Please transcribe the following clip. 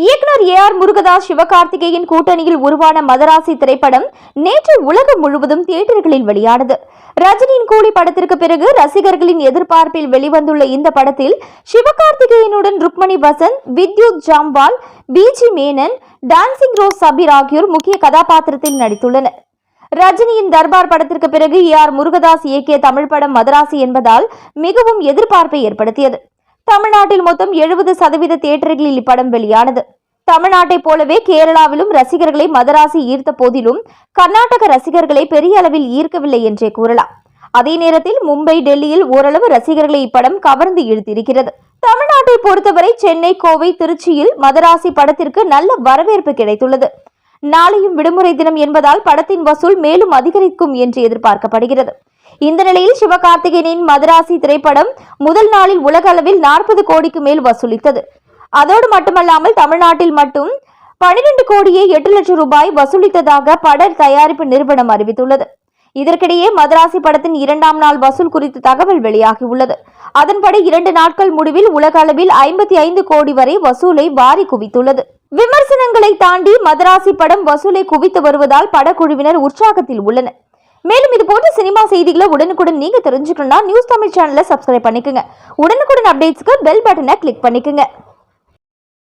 இயக்குனர் ஏ.ஆர். முருகதாஸ் சிவகார்த்திகேயன் கூட்டணியில் உருவான மதராசி திரைப்படம் நேற்று உலகம் முழுவதும் தியேட்டர்களில் வெளியானது. ரஜினியின் கூலி படத்திற்கு பிறகு ரசிகர்களின் எதிர்பார்ப்பில் வெளிவந்துள்ள இந்த படத்தில் சிவகார்த்திகேயனுடன் ருக்மணி வசந்த், வித்யுத் ஜாம்வால், பி.ஜி. மேனன், டான்சிங் ரோஸ் சபீர் ஆகியோர் முக்கிய கதாபாத்திரத்தில் நடித்துள்ளனர். ரஜினியின் தர்பார் படத்திற்கு பிறகு ஏ.ஆர். முருகதாஸ் இயக்கிய தமிழ் படம் மதராசி என்பதால் மிகவும் எதிர்பார்ப்பை ஏற்படுத்தியது. தமிழ்நாட்டில் மொத்தம் 70% தியேட்டர்களில் இப்படம் வெளியானது. தமிழ்நாட்டை போலவே கேரளாவிலும் ரசிகர்களை மதராசி ஈர்த்த போதிலும் கர்நாடக ரசிகர்களை பெரிய அளவில் ஈர்க்கவில்லை என்றே கூறலாம். அதே நேரத்தில் மும்பை, டெல்லியில் ஓரளவு ரசிகர்களை இப்படம் கவர்ந்து இழுத்திருக்கிறது. தமிழ்நாட்டை பொறுத்தவரை சென்னை, கோவை, திருச்சியில் மதராசி படத்திற்கு நல்ல வரவேற்பு கிடைத்துள்ளது. நாளையும் விடுமுறை தினம் என்பதால் படத்தின் வசூல் மேலும் அதிகரிக்கும் என்று எதிர்பார்க்கப்படுகிறது. இந்த நிலையில் சிவகார்த்திகேயனின் மதராசி திரைப்படம் முதல் நாளில் உலக அளவில் 40 கோடிக்கு மேல் வசூலித்தது. அதோடு மட்டுமல்லாமல் தமிழ்நாட்டில் மட்டும் 12 கோடியே 8 லட்சம் ரூபாய் வசூலித்ததாக பட தயாரிப்பு நிறுவனம் அறிவித்துள்ளது. இதற்கிடையே மதராசி படத்தின் 2ஆம் நாள் வசூல் குறித்த தகவல் வெளியாகியுள்ளது. அதன்படி 2 நாட்கள் முடிவில் உலக அளவில் 55 கோடி வரை வசூலை வாரி குவித்துள்ளது. விமர்சனங்களை தாண்டி மதராசி படம் வசூலை குவித்து வருவதால் படக்குழுவினர் உற்சாகத்தில் உள்ளனர். மேலும் இது போன்ற சினிமா செய்திகளை உடனுக்குடன் நீங்க தெரிஞ்சுக்கணும்னா நியூஸ் தமிழ் சேனலை சப்ஸ்கிரைப் பண்ணிக்கோங்க. உடனுக்குடன் அப்டேட்ஸ்க்கு பெல் பட்டனை கிளிக் பண்ணிக்கோங்க.